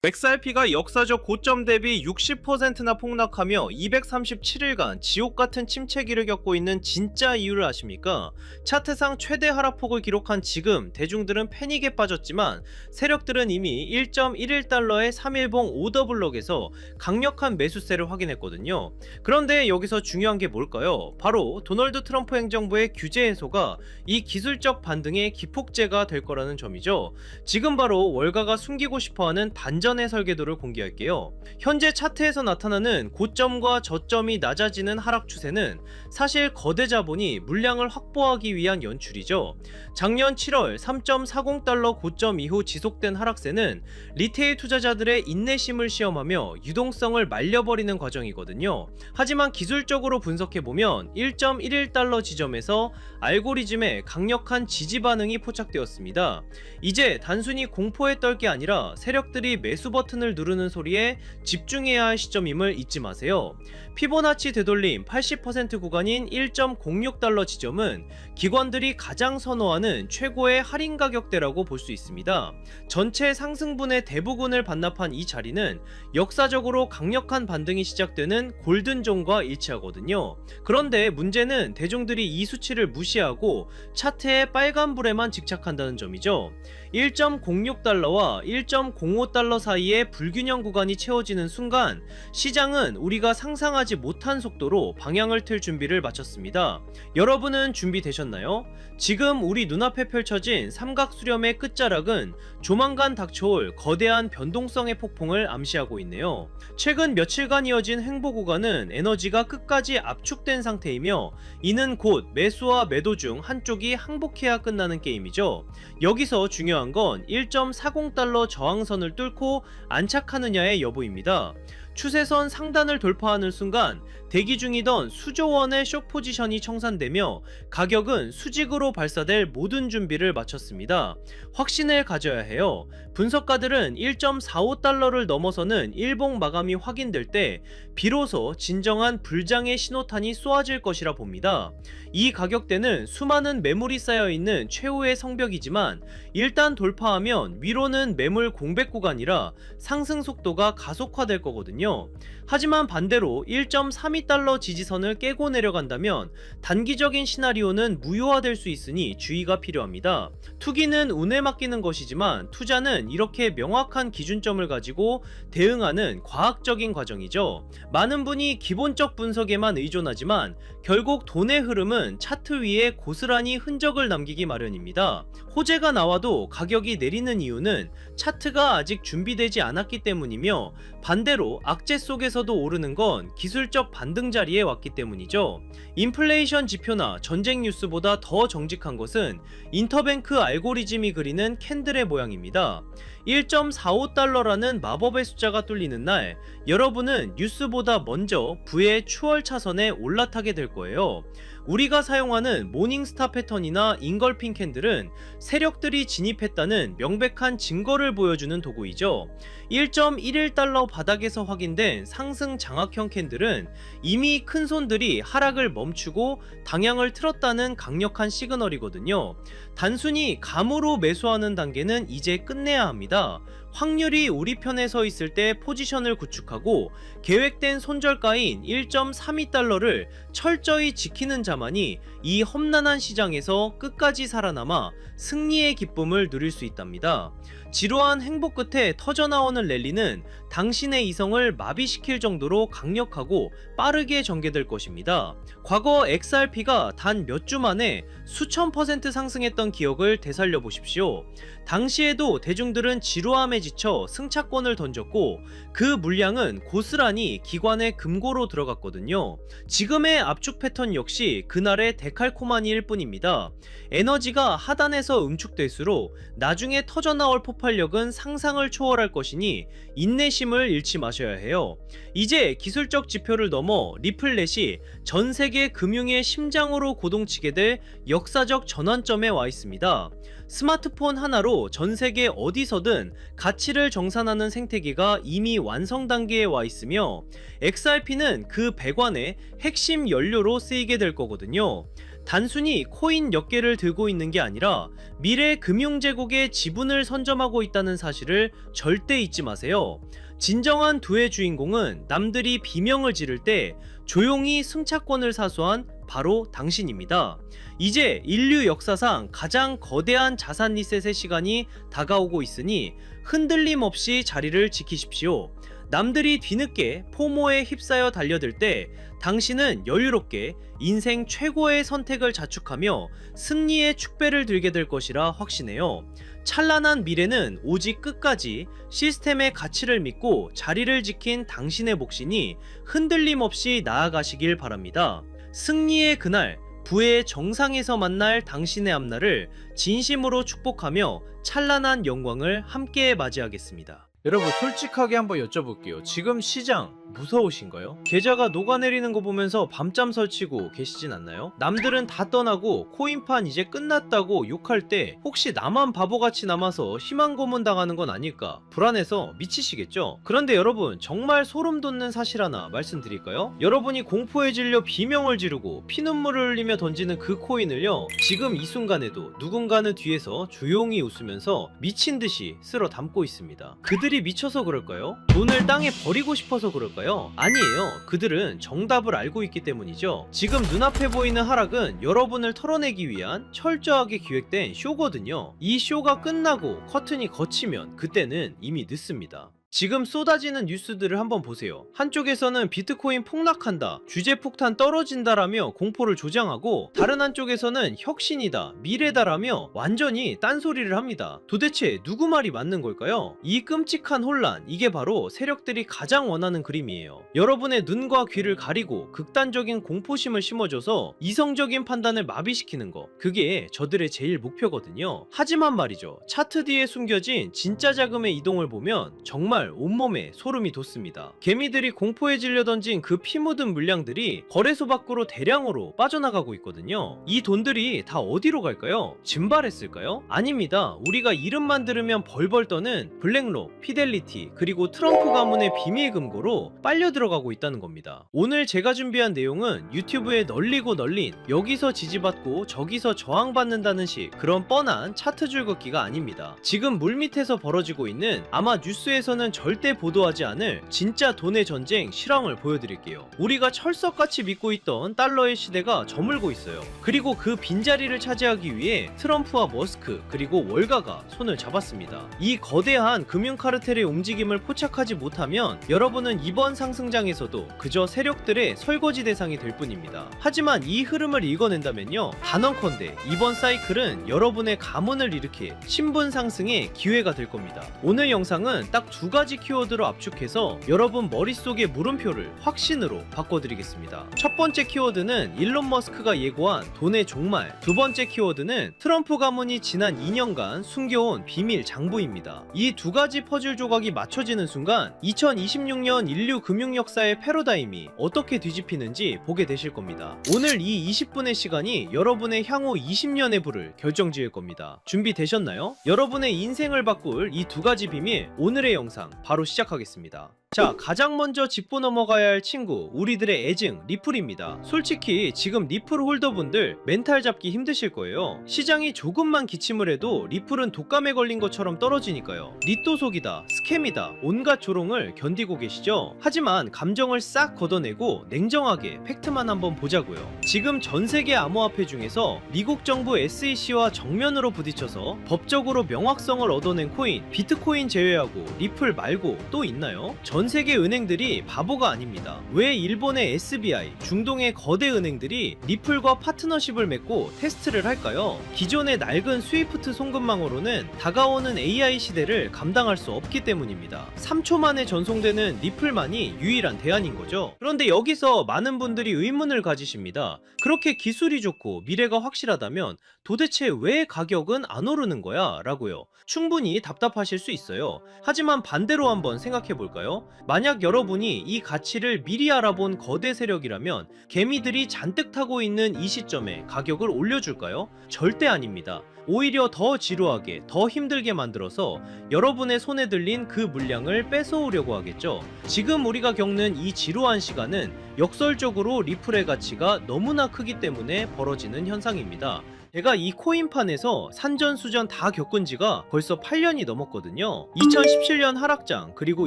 XRP가 역사적 고점 대비 60%나 폭락하며 237일간 지옥같은 침체기를 겪고 있는 진짜 이유를 아십니까? 차트상 최대 하락폭을 기록한 지금 대중들은 패닉에 빠졌지만 세력들은 이미 1.11달러의 3일봉 오더블럭에서 강력한 매수세를 확인했거든요. 그런데 여기서 중요한 게 뭘까요? 바로 도널드 트럼프 행정부의 규제 해소가 이 기술적 반등의 기폭제가 될 거라는 점이죠. 지금 바로 월가가 숨기고 싶어하는 반전의 설계도를 공개할게요. 현재 차트에서 나타나는 고점과 저점이 낮아지는 하락 추세는 사실 거대 자본이 물량을 확보하기 위한 연출이죠. 작년 7월 3.40달러 고점 이후 지속된 하락세는 리테일 투자자들의 인내심을 시험하며 유동성을 말려버리는 과정이거든요. 하지만 기술적으로 분석해보면 1.11달러 지점에서 알고리즘의 강력한 지지 반응이 포착되었습니다. 이제 단순히 공포에 떨 게 아니라 세력들이 매수 버튼을 누르는 소리에 집중해야 할 시점임을 잊지 마세요. 피보나치 되돌림 80% 구간인 1.06달러 지점은 기관들이 가장 선호하는 최고의 할인 가격대라고 볼 수 있습니다. 전체 상승분의 대부분을 반납한 이 자리는 역사적으로 강력한 반등이 시작되는 골든존과 일치하거든요. 그런데 문제는 대중들이 이 수치를 무시하고 차트의 빨간불에만 집착한다는 점이죠. 1.06달러와 1.05달러 사이의 불균형 구간이 채워지는 순간 시장은 우리가 상상하지 못한 속도로 방향을 틀 준비를 마쳤습니다. 여러분은 준비되셨나요? 지금 우리 눈앞에 펼쳐진 삼각 수렴의 끝자락은 조만간 닥쳐올 거대한 변동성의 폭풍을 암시하고 있네요. 최근 며칠간 이어진 횡보 구간은 에너지가 끝까지 압축된 상태이며 이는 곧 매수와 매도 중 한쪽이 항복해야 끝나는 게임이죠. 여기서 중요한 건 1.40달러 저항선을 뚫고 안착하느냐의 여부입니다. 추세선 상단을 돌파하는 순간 대기 중이던 수조 원의 숏 포지션이 청산되며 가격은 수직으로 발사될 모든 준비를 마쳤습니다. 확신을 가져야 해요. 분석가들은 1.45달러를 넘어서는 일봉 마감이 확인될 때 비로소 진정한 불장의 신호탄이 쏘아질 것이라 봅니다. 이 가격대는 수많은 매물이 쌓여있는 최후의 성벽이지만 일단 돌파하면 위로는 매물 공백 구간이라 상승 속도가 가속화될 거거든요. 하지만 반대로 1.32달러 지지선을 깨고 내려간다면 단기적인 시나리오는 무효화될 수 있으니 주의가 필요합니다. 투기는 운에 맡기는 것이지만 투자는 이렇게 명확한 기준점을 가지고 대응하는 과학적인 과정이죠. 많은 분이 기본적 분석에만 의존하지만 결국 돈의 흐름은 차트 위에 고스란히 흔적을 남기기 마련입니다. 호재가 나와도 가격이 내리는 이유는 차트가 아직 준비되지 않았기 때문이며 반대로 악재 속에서도 오르는 건 기술적 반등 자리에 왔기 때문이죠. 인플레이션 지표나 전쟁 뉴스보다 더 정직한 것은 인터뱅크 알고리즘이 그리는 캔들의 모양입니다. 1.45달러라는 마법의 숫자가 뚫리는 날 여러분은 뉴스보다 먼저 부의 추월 차선에 올라타게 될 거예요. 우리가 사용하는 모닝스타 패턴이나 잉걸핑 캔들은 세력들이 진입했다는 명백한 증거를 보여주는 도구이죠. 1.11달러 바닥에서 확인된 상승 장악형 캔들은 이미 큰 손들이 하락을 멈추고 방향을 틀었다는 강력한 시그널이거든요. 단순히 감으로 매수하는 단계는 이제 끝내야 합니다. 확률이 우리 편에 서 있을 때 포지션을 구축하고 계획된 손절가인 1.32달러를 철저히 지키는 자만이 이 험난한 시장에서 끝까지 살아남아 승리의 기쁨을 누릴 수 있답니다. 지루한 행보 끝에 터져나오는 랠리는 당신의 이성을 마비시킬 정도로 강력하고 빠르게 전개될 것입니다. 과거 XRP가 단 몇 주 만에 수천 % 상승했던 기억을 되살려 보십시오. 당시에도 대중들은 지루함에 지쳐 승차권을 던졌고 그 물량은 고스란히 기관의 금고로 들어갔거든요. 지금의 압축 패턴 역시 그날의 데칼코마니일 뿐입니다. 에너지가 하단에서 응축될수록 나중에 터져나올 폭발력은 상상을 초월할 것이니 인내심을 잃지 마셔야 해요. 이제 기술적 지표를 넘어 리플렛이 전 세계 금융의 심장으로 고동치게 될 역사적 전환점에 와 있습니다. 스마트폰 하나로 전 세계 어디서든 가치를 정산하는 생태계가 이미 완성 단계에 와 있으며 XRP는 그 배관의 핵심 연료로 쓰이게 될 거거든요. 단순히 코인 몇 개를 들고 있는 게 아니라 미래 금융제국의 지분을 선점하고 있다는 사실을 절대 잊지 마세요. 진정한 두의 주인공은 남들이 비명을 지를 때 조용히 승차권을 사수한 바로 당신입니다. 이제 인류 역사상 가장 거대한 자산 리셋의 시간이 다가오고 있으니 흔들림 없이 자리를 지키십시오. 남들이 뒤늦게 포모에 휩싸여 달려들 때 당신은 여유롭게 인생 최고의 선택을 자축하며 승리의 축배를 들게 될 것이라 확신해요. 찬란한 미래는 오직 끝까지 시스템의 가치를 믿고 자리를 지킨 당신의 몫이니 흔들림 없이 나아가시길 바랍니다. 승리의 그날, 부의 정상에서 만날 당신의 앞날을 진심으로 축복하며 찬란한 영광을 함께 맞이하겠습니다. 여러분, 솔직하게 한번 여쭤볼게요. 지금 시장 무서우신가요? 계좌가 녹아내리는 거 보면서 밤잠 설치고 계시진 않나요? 남들은 다 떠나고 코인판 이제 끝났다고 욕할 때 혹시 나만 바보같이 남아서 희망 고문 당하는 건 아닐까 불안해서 미치시겠죠? 그런데 여러분, 정말 소름 돋는 사실 하나 말씀드릴까요? 여러분이 공포에 질려 비명을 지르고 피눈물을 흘리며 던지는 그 코인을요, 지금 이 순간에도 누군가는 뒤에서 조용히 웃으면서 미친 듯이 쓸어 담고 있습니다. 그들이 미쳐서 그럴까요? 돈을 땅에 버리고 싶어서 그럴까요? 아니에요. 그들은 정답을 알고 있기 때문이죠. 지금 눈앞에 보이는 하락은 여러분을 털어내기 위한 철저하게 기획된 쇼거든요. 이 쇼가 끝나고 커튼이 걷히면 그때는 이미 늦습니다. 지금 쏟아지는 뉴스들을 한번 보세요. 한쪽에서는 비트코인 폭락한다, 주제폭탄 떨어진다라며 공포를 조장하고, 다른 한쪽에서는 혁신이다, 미래다라며 완전히 딴소리를 합니다. 도대체 누구 말이 맞는 걸까요? 이 끔찍한 혼란, 이게 바로 세력들이 가장 원하는 그림이에요. 여러분의 눈과 귀를 가리고 극단적인 공포심을 심어줘서 이성적인 판단을 마비시키는 거, 그게 저들의 제일 목표거든요. 하지만 말이죠, 차트 뒤에 숨겨진 진짜 자금의 이동을 보면 정말 온몸에 소름이 돋습니다. 개미들이 공포에 질려 던진 그 피 묻은 물량들이 거래소 밖으로 대량으로 빠져나가고 있거든요. 이 돈들이 다 어디로 갈까요? 증발했을까요? 아닙니다. 우리가 이름만 들으면 벌벌 떠는 블랙록, 피델리티, 그리고 트럼프 가문의 비밀 금고로 빨려 들어가고 있다는 겁니다. 오늘 제가 준비한 내용은 유튜브에 널리고 널린 여기서 지지받고 저기서 저항받는다는 식 그런 뻔한 차트 줄긋기가 아닙니다. 지금 물밑에서 벌어지고 있는, 아마 뉴스에서는 절대 보도하지 않을 진짜 돈의 전쟁 실황을 보여드릴게요. 우리가 철석같이 믿고 있던 달러의 시대가 저물고 있어요. 그리고 그 빈자리를 차지하기 위해 트럼프와 머스크 그리고 월가가 손을 잡았습니다. 이 거대한 금융 카르텔의 움직임을 포착하지 못하면 여러분은 이번 상승장에서도 그저 세력들의 설거지 대상이 될 뿐입니다. 하지만 이 흐름을 읽어낸다면요, 단언컨대 이번 사이클은 여러분의 가문을 일으킬 신분 상승의 기회가 될 겁니다. 오늘 영상은 딱 두 가지 키워드로 압축해서 여러분 머릿속의 물음표를 확신으로 바꿔드리겠습니다. 첫 번째 키워드는 일론 머스크가 예고한 돈의 종말, 두 번째 키워드는 트럼프 가문이 지난 2년간 숨겨온 비밀 장부입니다. 이 두 가지 퍼즐 조각이 맞춰지는 순간 2026년 인류 금융 역사의 패러다임이 어떻게 뒤집히는지 보게 되실 겁니다. 오늘 이 20분의 시간이 여러분의 향후 20년의 부를 결정지을 겁니다. 준비되셨나요? 여러분의 인생을 바꿀 이 두 가지 비밀, 오늘의 영상 바로 시작하겠습니다. 자, 가장 먼저 짚고 넘어가야 할 친구, 우리들의 애증 리플입니다. 솔직히 지금 리플 홀더분들 멘탈 잡기 힘드실 거예요. 시장이 조금만 기침을 해도 리플은 독감에 걸린 것처럼 떨어지니까요. 리또속이다, 스캠이다, 온갖 조롱을 견디고 계시죠? 하지만 감정을 싹 걷어내고 냉정하게 팩트만 한번 보자고요. 지금 전세계 암호화폐 중에서 미국 정부 SEC와 정면으로 부딪혀서 법적으로 명확성을 얻어낸 코인, 비트코인 제외하고 리플 말고 또 있나요? 전 세계 은행들이 바보가 아닙니다. 왜 일본의 SBI, 중동의 거대 은행들이 리플과 파트너십을 맺고 테스트를 할까요? 기존의 낡은 스위프트 송금망으로는 다가오는 AI 시대를 감당할 수 없기 때문입니다. 3초 만에 전송되는 리플만이 유일한 대안인 거죠. 그런데 여기서 많은 분들이 의문을 가지십니다. 그렇게 기술이 좋고 미래가 확실하다면 도대체 왜 가격은 안 오르는 거야? 라고요. 충분히 답답하실 수 있어요. 하지만 반대로 한번 생각해 볼까요? 만약 여러분이 이 가치를 미리 알아본 거대 세력이라면 개미들이 잔뜩 타고 있는 이 시점에 가격을 올려줄까요? 절대 아닙니다. 오히려 더 지루하게, 더 힘들게 만들어서 여러분의 손에 들린 그 물량을 뺏어오려고 하겠죠. 지금 우리가 겪는 이 지루한 시간은 역설적으로 리플의 가치가 너무나 크기 때문에 벌어지는 현상입니다. 제가 이 코인판에서 산전수전 다 겪은 지가 벌써 8년이 넘었거든요. 2017년 하락장, 그리고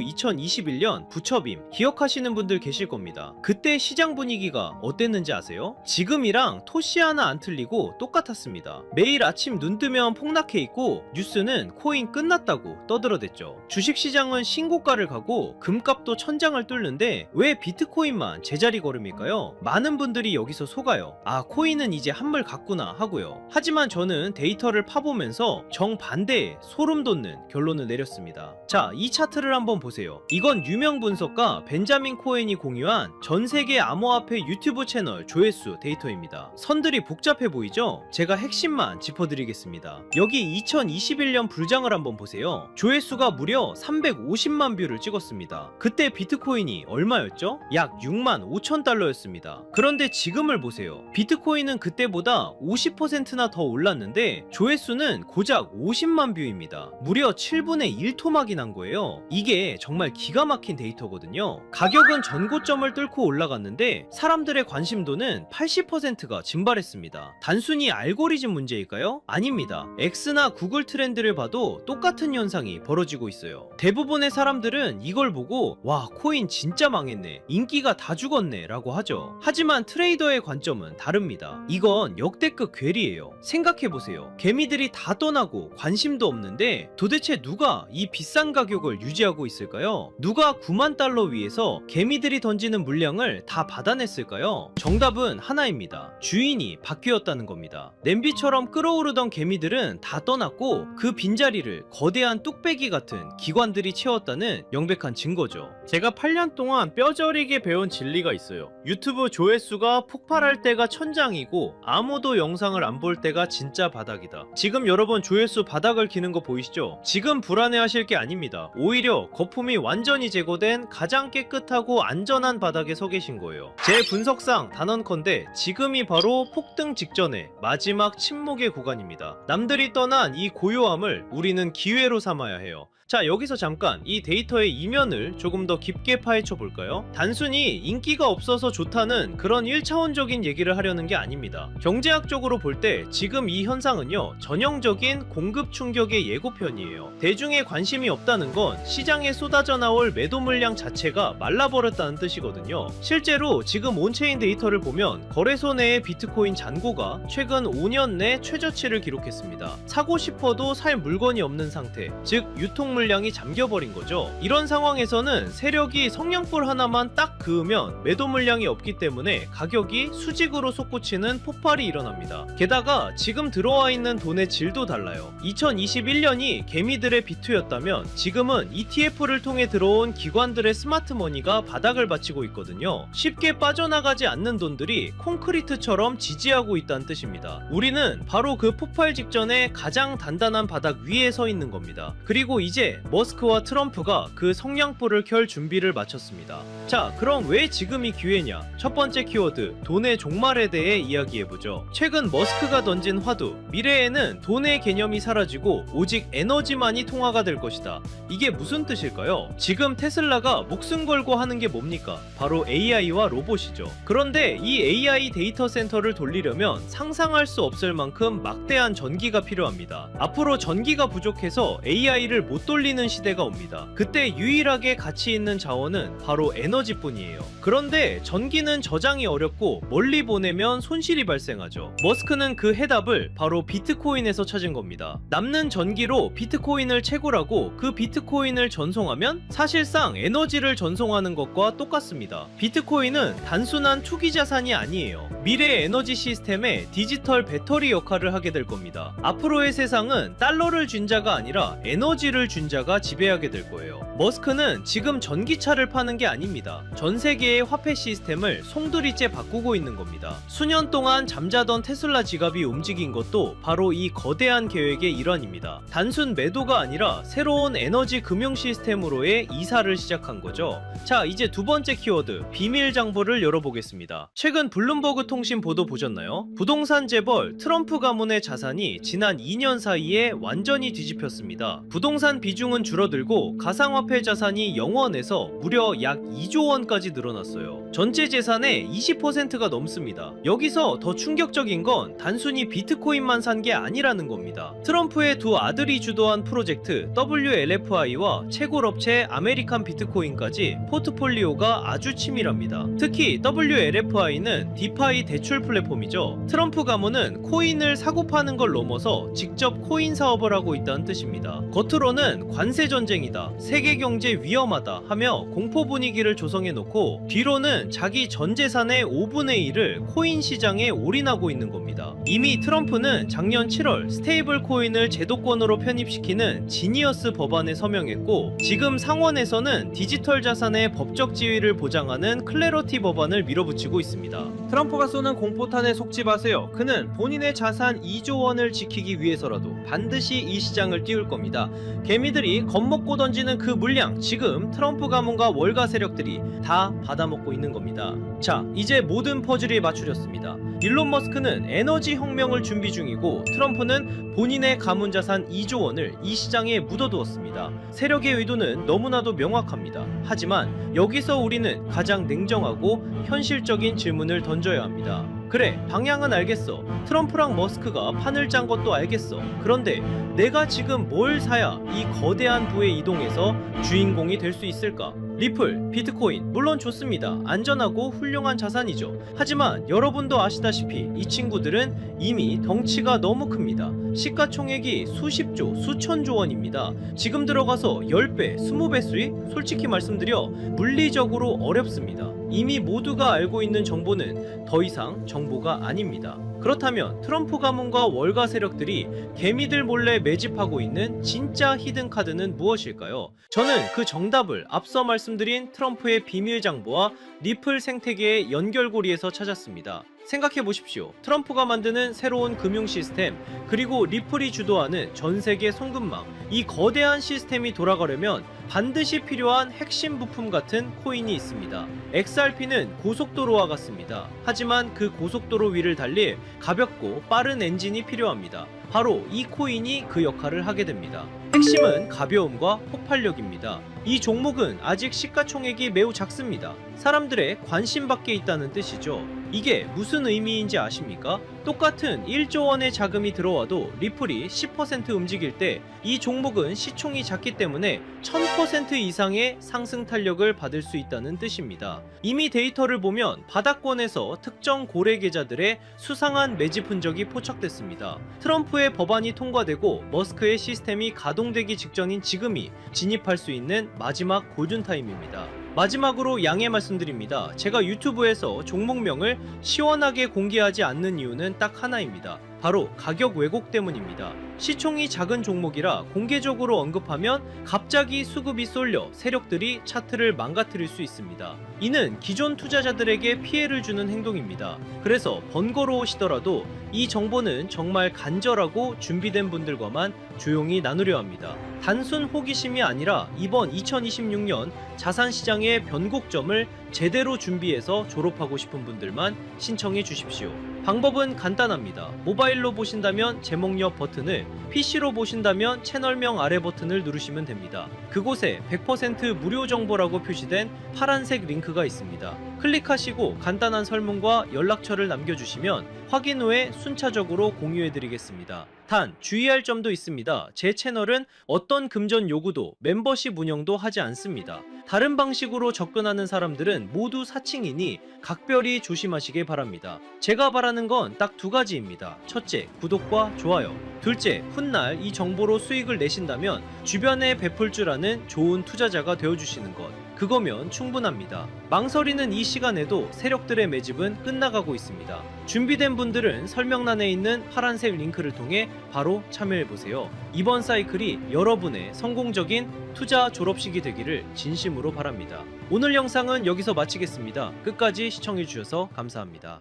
2021년 부처빔 기억하시는 분들 계실 겁니다. 그때 시장 분위기가 어땠는지 아세요? 지금이랑 토시 하나 안 틀리고 똑같았습니다. 매일 아침 눈 뜨면 폭락해 있고 뉴스는 코인 끝났다고 떠들어댔죠. 주식시장은 신고가를 가고 금값도 천장을 뚫는데 왜 비트코인만 제자리 걸음일까요? 많은 분들이 여기서 속아요. 아, 코인은 이제 한물 갔구나 하고요. 하지만 저는 데이터를 파보면서 정반대의 소름 돋는 결론을 내렸습니다. 자, 이 차트를 한번 보세요. 이건 유명 분석가 벤자민 코엔이 공유한 전세계 암호화폐 유튜브 채널 조회수 데이터입니다. 선들이 복잡해 보이죠? 제가 핵심만 짚어드리겠습니다. 여기 2021년 불장을 한번 보세요. 조회수가 무려 350만 뷰를 찍었습니다. 그때 비트코인이 얼마였죠? 약 6만 5천 달러였습니다. 그런데 지금을 보세요. 비트코인은 그때보다 50%나 더 올랐는데 조회수는 고작 50만 뷰입니다. 무려 7분의 1토막이 난 거예요. 이게 정말 기가 막힌 데이터거든요. 가격은 전고점을 뚫고 올라갔는데 사람들의 관심도는 80%가 증발했습니다. 단순히 알고리즘 문제일까요? 아닙니다. X나 구글 트렌드를 봐도 똑같은 현상이 벌어지고 있어요. 대부분의 사람들은 이걸 보고 와, 코인 진짜 망했네, 인기가 다 죽었네 라고 하죠. 하지만 트레이더의 관점은 다릅니다. 이건 역대급 괴리예요. 생각해보세요. 개미들이 다 떠나고 관심도 없는데 도대체 누가 이 비싼 가격을 유지하고 있을까요? 누가 9만 달러 위에서 개미들이 던지는 물량을 다 받아냈을까요? 정답은 하나입니다. 주인이 바뀌었다는 겁니다. 냄비처럼 끓어오르던 개미들은 다 떠났고 그 빈자리를 거대한 뚝배기 같은 기관들이 채웠다는 명백한 증거죠. 제가 8년 동안 뼈저리게 배운 진리가 있어요. 유튜브 조회수가 폭발할 때가 천장이고 아무도 영상을 안 볼 때가 진짜 바닥이다. 지금 여러분 조회수 바닥을 기는 거 보이시죠? 지금 불안해하실 게 아닙니다. 오히려 거품이 완전히 제거된 가장 깨끗하고 안전한 바닥에 서 계신 거예요. 제 분석상 단언컨대 지금이 바로 폭등 직전의 마지막 침묵의 구간입니다. 남들이 떠난 이 고요함을 우리는 기회로 삼아야 해요. 자, 여기서 잠깐 이 데이터의 이면을 조금 더 깊게 파헤쳐 볼까요? 단순히 인기가 없어서 좋다는 그런 1차원적인 얘기를 하려는 게 아닙니다. 경제학적으로 볼 때 지금 이 현상은요, 전형적인 공급 충격의 예고편이에요. 대중의 관심이 없다는 건 시장에 쏟아져 나올 매도 물량 자체가 말라버렸다는 뜻이거든요. 실제로 지금 온체인 데이터를 보면 거래소 내의 비트코인 잔고가 최근 5년 내 최저치를 기록했습니다. 사고 싶어도 살 물건이 없는 상태, 즉 유통 물량이 잠겨버린 거죠. 이런 상황에서는 세력이 성냥불 하나만 딱 그으면 매도 물량이 없기 때문에 가격이 수직으로 솟구치는 폭발이 일어납니다. 게다가 지금 들어와 있는 돈의 질도 달라요. 2021년이 개미들의 비투였다면 지금은 ETF를 통해 들어온 기관들의 스마트머니가 바닥을 받치고 있거든요. 쉽게 빠져나가지 않는 돈들이 콘크리트처럼 지지하고 있다는 뜻입니다. 우리는 바로 그 폭발 직전에 가장 단단한 바닥 위에 서 있는 겁니다. 그리고 이제 머스크와 트럼프가 그 성냥불을 켤 준비를 마쳤습니다. 자, 그럼 왜 지금이 기회냐? 첫 번째 키워드, 돈의 종말에 대해 이야기해보죠. 최근 머스크가 던진 화두, 미래에는 돈의 개념이 사라지고 오직 에너지만이 통화가 될 것이다. 이게 무슨 뜻일까요? 지금 테슬라가 목숨 걸고 하는 게 뭡니까? 바로 AI와 로봇이죠. 그런데 이 AI 데이터 센터를 돌리려면 상상할 수 없을 만큼 막대한 전기가 필요합니다. 앞으로 전기가 부족해서 AI를 못 돌리는 시대가 옵니다. 그때 유일하게 가치 있는 자원은 바로 에너지뿐이에요. 그런데 전기는 저장이 어렵고 멀리 보내면 손실이 발생하죠. 머스크는 그 해답을 바로 비트코인에서 찾은 겁니다. 남는 전기로 비트코인을 채굴하고 그 비트코인을 전송하면 사실상 에너지를 전송하는 것과 똑같습니다. 비트코인은 단순한 투기 자산이 아니에요. 미래 에너지 시스템의 디지털 배터리 역할을 하게 될 겁니다. 앞으로의 세상은 달러를 준 자가 아니라 에너지를 준 자가 지배하게 될 거예요. 머스크는 지금 전기차를 파는 게 아닙니다. 전 세계의 화폐 시스템을 송두리째 바꾸고 있는 겁니다. 수년 동안 잠자던 테슬라 지갑이 움직인 것도 바로 이 거대한 계획의 일환입니다. 단순 매도가 아니라 새로운 에너지 금융 시스템으로의 이사를 시작한 거죠. 자, 이제 두 번째 키워드, 비밀 장부를 열어보겠습니다. 최근 블룸버그 통신 보도 보셨나요? 부동산 재벌 트럼프 가문의 자산이 지난 2년 사이에 완전히 뒤집혔습니다. 부동산 비중은 줄어들고 가상화폐 자산이 0원에서 무려 약 2조 원까지 늘어났어요. 전체 재산의 20%가 넘습니다. 여기서 더 충격적인 건 단순히 비트코인만 산 게 아니라는 겁니다. 트럼프의 두 아들이 주도한 프로젝트 WLFI와 채굴업체 아메리칸 비트코인까지 포트폴리오가 아주 치밀합니다. 특히 WLFI는 디파이 대출 플랫폼이죠. 트럼프 가문은 코인을 사고 파는 걸 넘어서 직접 코인 사업을 하고 있다는 뜻입니다. 겉으로는 관세 전쟁이다, 세계 경제 위험하다 하며 공포 분위기를 조성해놓고 뒤로는 자기 전 재산의 5분의 1을 코인 시장에 올인하고 있는 겁니다. 이미 트럼프는 작년 7월 스테이블 코인을 제도권으로 편입시키는 지니어스 법안에 서명했고, 지금 상원에서는 디지털 자산의 법적 지위를 보장하는 클래러티 법안을 밀어붙이고 있습니다. 트럼프가 쏘는 공포탄에 속지 마세요. 그는 본인의 자산 2조 원을 지키기 위해서라도 반드시 이 시장을 띄울 겁니다. 개미들이 겁먹고 던지는 그 물량, 지금 트럼프 가문과 월가 세력들이 다 받아먹고 있는 겁니다. 자, 이제 모든 퍼즐이 맞추렸습니다. 일론 머스크는 에너지 혁명을 준비 중이고, 트럼프는 본인의 가문 자산 2조 원을 이 시장에 묻어두었습니다. 세력의 의도는 너무나도 명확합니다. 하지만 여기서 우리는 가장 냉정하고 현실적인 질문을 던져야 합니다. 그래, 방향은 알겠어. 트럼프랑 머스크가 판을 짠 것도 알겠어. 그런데 내가 지금 뭘 사야 이 거대한 부에 이동해서 주인공이 될 수 있을까? 리플, 비트코인, 물론 좋습니다. 안전하고 훌륭한 자산이죠. 하지만 여러분도 아시다시피 이 친구들은 이미 덩치가 너무 큽니다. 시가총액이 수십조, 수천조 원입니다. 지금 들어가서 10배, 20배 수익? 솔직히 말씀드려 물리적으로 어렵습니다. 이미 모두가 알고 있는 정보는 더 이상 정보가 아닙니다. 그렇다면 트럼프 가문과 월가 세력들이 개미들 몰래 매집하고 있는 진짜 히든 카드는 무엇일까요? 저는 그 정답을 앞서 말씀드린 트럼프의 비밀 장부와 리플 생태계의 연결고리에서 찾았습니다. 생각해 보십시오. 트럼프가 만드는 새로운 금융 시스템, 그리고 리플이 주도하는 전 세계 송금망, 이 거대한 시스템이 돌아가려면 반드시 필요한 핵심 부품 같은 코인이 있습니다. XRP는 고속도로와 같습니다. 하지만 그 고속도로 위를 달릴 가볍고 빠른 엔진이 필요합니다. 바로 이 코인이 그 역할을 하게 됩니다. 핵심은 가벼움과 폭발력입니다. 이 종목은 아직 시가총액이 매우 작습니다. 사람들의 관심 밖에 있다는 뜻이죠. 이게 무슨 의미인지 아십니까? 똑같은 1조 원의 자금이 들어와도 리플이 10% 움직일 때 이 종목은 시총이 작기 때문에 1000% 이상의 상승 탄력을 받을 수 있다는 뜻입니다. 이미 데이터를 보면 바닥권에서 특정 고래 계좌들의 수상한 매집 흔적이 포착됐습니다. 트럼프의 법안이 통과되고 머스크의 시스템이 가동되기 직전인 지금이 진입할 수 있는 마지막 골든타임입니다. 마지막으로 양해 말씀드립니다. 제가 유튜브에서 종목명을 시원하게 공개하지 않는 이유는 딱 하나입니다. 바로 가격 왜곡 때문입니다. 시총이 작은 종목이라 공개적으로 언급하면 갑자기 수급이 쏠려 세력들이 차트를 망가뜨릴 수 있습니다. 이는 기존 투자자들에게 피해를 주는 행동입니다. 그래서 번거로우시더라도 이 정보는 정말 간절하고 준비된 분들과만 조용히 나누려 합니다. 단순 호기심이 아니라 이번 2026년 자산시장의 변곡점을 제대로 준비해서 졸업하고 싶은 분들만 신청해 주십시오. 방법은 간단합니다. 모바일로 보신다면 제목 옆 버튼을, PC로 보신다면 채널명 아래 버튼을 누르시면 됩니다. 그곳에 100% 무료 정보라고 표시된 파란색 링크가 있습니다. 클릭하시고 간단한 설문과 연락처를 남겨주시면 확인 후에 순차적으로 공유해드리겠습니다. 단 주의할 점도 있습니다. 제 채널은 어떤 금전 요구도 멤버십 운영도 하지 않습니다. 다른 방식으로 접근하는 사람들은 모두 사칭이니 각별히 조심하시길 바랍니다. 제가 바라는 건 딱 두 가지입니다. 첫째, 구독과 좋아요. 둘째, 훗날 이 정보로 수익을 내신다면 주변에 베풀 줄 아는 좋은 투자자가 되어주시는 것. 그거면 충분합니다. 망설이는 이 시간에도 세력들의 매집은 끝나가고 있습니다. 준비된 분들은 설명란에 있는 파란색 링크를 통해 바로 참여해보세요. 이번 사이클이 여러분의 성공적인 투자 졸업식이 되기를 진심으로 바랍니다. 오늘 영상은 여기서 마치겠습니다. 끝까지 시청해주셔서 감사합니다.